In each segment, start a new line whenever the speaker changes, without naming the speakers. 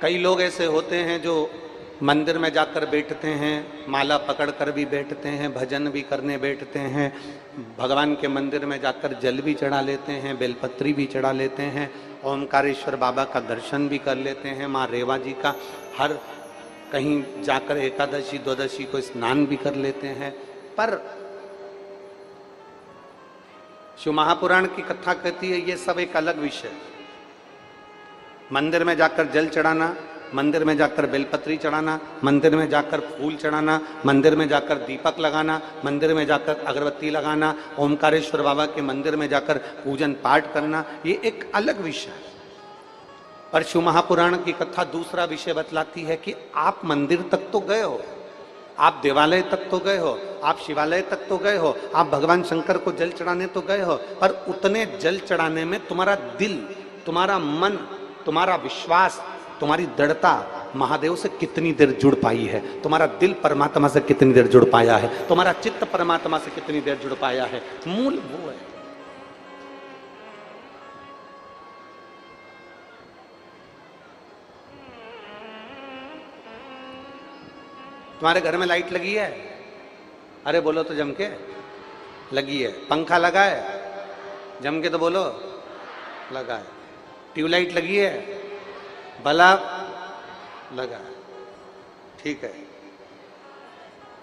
कई लोग ऐसे होते हैं जो मंदिर में जाकर बैठते हैं, माला पकड़कर भी बैठते हैं, भजन भी करने बैठते हैं, भगवान के मंदिर में जाकर जल भी चढ़ा लेते हैं, बेलपत्री भी चढ़ा लेते हैं, ओमकारेश्वर बाबा का दर्शन भी कर लेते हैं, माँ रेवा जी का हर कहीं जाकर एकादशी द्वादशी को स्नान भी कर लेते हैं। पर शिव महापुराण की कथा कहती है ये सब एक अलग विषय। मंदिर में जाकर जल चढ़ाना, मंदिर में जाकर बेलपत्री चढ़ाना, मंदिर में जाकर फूल चढ़ाना, मंदिर में जाकर दीपक लगाना, मंदिर में जाकर अगरबत्ती लगाना, ओमकारेश्वर बाबा के मंदिर में जाकर पूजन पाठ करना, ये एक अलग विषय है। पर शिव महापुराण की कथा दूसरा विषय बतलाती है कि आप मंदिर तक तो गए हो, आप देवालय तक तो गए हो, आप शिवालय तक तो गए हो, आप भगवान शंकर को जल चढ़ाने तो गए हो, पर उतने जल चढ़ाने में तुम्हारा दिल, तुम्हारा मन, तुम्हारा विश्वास, तुम्हारी दृढ़ता महादेव से कितनी देर जुड़ पाई है, तुम्हारा दिल परमात्मा से कितनी देर जुड़ पाया है, तुम्हारा चित्त परमात्मा से कितनी देर जुड़ पाया है, मूल वो है। तुम्हारे घर में लाइट लगी है? अरे बोलो तो जम के। लगी है। पंखा लगा है? जम के तो बोलो। लगा है। ट्यूबलाइट लगी है? बल्ब लगा है। ठीक है।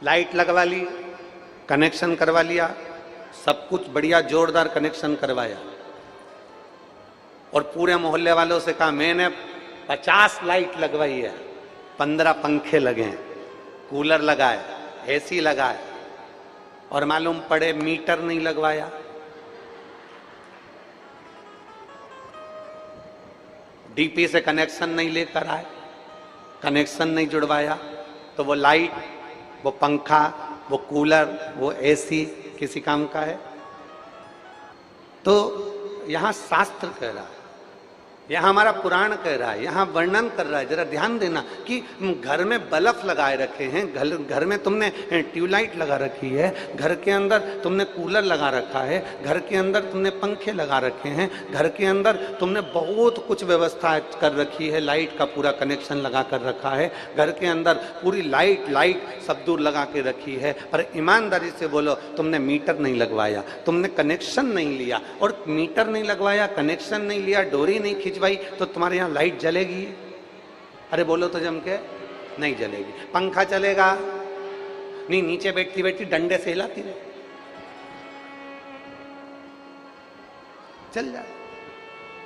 लाइट लगवा ली, कनेक्शन करवा लिया, सब कुछ बढ़िया जोरदार कनेक्शन करवाया और पूरे मोहल्ले वालों से कहा मैंने 50 लाइट लगवाई है, 15 पंखे लगे हैं, कूलर लगाए, एसी लगाए, और मालूम पड़े मीटर नहीं लगवाया। डीपी से कनेक्शन नहीं लेकर आए, कनेक्शन नहीं जुड़वाया, तो वो लाइट, वो पंखा, वो कूलर, वो एसी किसी काम का है? तो यहां शास्त्र कह रहा है, यहां हमारा पुराण कह रहा है, यहां वर्णन कर रहा है, जरा ध्यान देना कि घर में बल्ब लगाए रखे हैं, घर में तुमने ट्यूबलाइट लगा रखी है, घर के अंदर तुमने कूलर लगा रखा है, घर के अंदर तुमने पंखे लगा रखे हैं, घर के अंदर तुमने बहुत कुछ व्यवस्था कर रखी है, लाइट का पूरा कनेक्शन लगा कर रखा है, घर के अंदर पूरी लाइट सब दूर लगा के रखी है, पर ईमानदारी से बोलो तुमने मीटर नहीं लगवाया, तुमने कनेक्शन नहीं लिया, और मीटर नहीं लगवाया, कनेक्शन नहीं लिया, डोरी नहीं खींचवाई, तो तुम्हारे यहां लाइट जलेगी? अरे बोलो तो जम के। नहीं जलेगी। पंखा चलेगा? नहीं, नीचे बैठती बैठती डंडे से हिलाती रहे, चल जाए।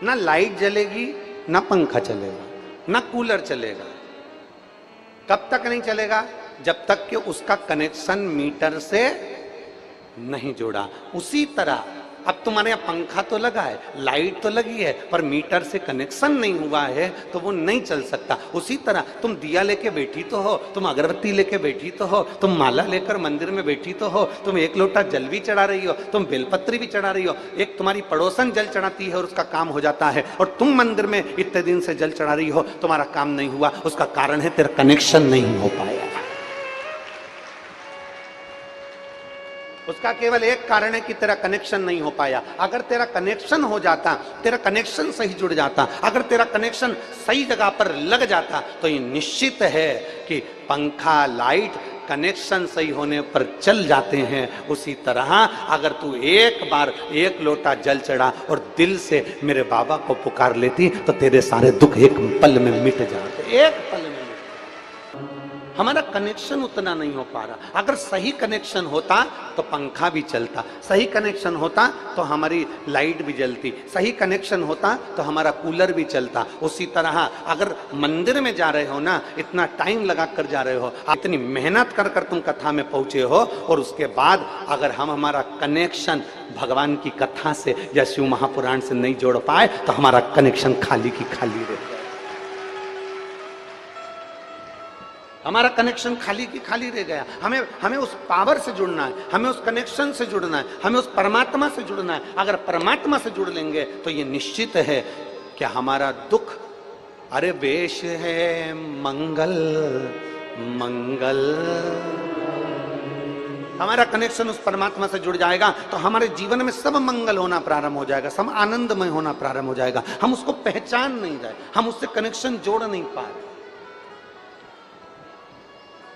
ना लाइट जलेगी, ना पंखा चलेगा, ना कूलर चलेगा। कब तक नहीं चलेगा? जब तक कि उसका कनेक्शन मीटर से नहीं जुड़ा। उसी तरह अब तुम्हारे यहाँ पंखा तो लगा है, लाइट तो लगी है, पर मीटर से कनेक्शन नहीं हुआ है तो वो नहीं चल सकता। उसी तरह तुम दिया लेके बैठी तो हो, तुम अगरबत्ती लेके बैठी तो हो, तुम माला लेकर मंदिर में बैठी तो हो, तुम एक लोटा जल भी चढ़ा रही हो, तुम बेलपत्री भी चढ़ा रही हो, एक तुम्हारी पड़ोसन जल चढ़ाती है और उसका काम हो जाता है, और तुम मंदिर में इतने दिन से जल चढ़ा रही हो, तुम्हारा काम नहीं हुआ। उसका कारण है तेरा कनेक्शन नहीं हो पाया। उसका केवल एक कारण है कि तेरा कनेक्शन नहीं हो पाया। अगर तेरा कनेक्शन हो जाता, तेरा कनेक्शन सही जुड़ जाता, अगर तेरा कनेक्शन सही जगह पर लग जाता, तो ये निश्चित है कि पंखा, लाइट कनेक्शन सही होने पर चल जाते हैं। उसी तरह अगर तू एक बार एक लोटा जल चढ़ा और दिल से मेरे बाबा को पुकार लेती, तो तेरे सारे दुख एक पल में मिट जाते, एक पल में। हमारा कनेक्शन उतना नहीं हो पा रहा। अगर सही कनेक्शन होता तो पंखा भी चलता, सही कनेक्शन होता तो हमारी लाइट भी जलती, सही कनेक्शन होता तो हमारा कूलर भी चलता। उसी तरह अगर मंदिर में जा रहे हो ना, इतना टाइम लगा कर जा रहे हो, इतनी मेहनत कर कर तुम कथा में पहुंचे हो, और उसके बाद अगर हम हमारा कनेक्शन भगवान की कथा से या शिव महापुराण से नहीं जोड़ पाए, तो हमारा कनेक्शन खाली की खाली रह गया। हमारा कनेक्शन खाली की खाली रह गया। हमें उस पावर से जुड़ना है, हमें उस कनेक्शन से जुड़ना है, हमें उस परमात्मा से जुड़ना है। अगर परमात्मा से जुड़ लेंगे तो ये निश्चित है कि हमारा दुख, अरे वेश है मंगल मंगल हमारा कनेक्शन उस परमात्मा से जुड़ जाएगा तो हमारे जीवन में सब मंगल होना प्रारंभ हो जाएगा, सब आनंदमय होना प्रारंभ हो जाएगा। हम उसको पहचान नहीं रहे, हम उससे कनेक्शन जोड़ नहीं पा रहे।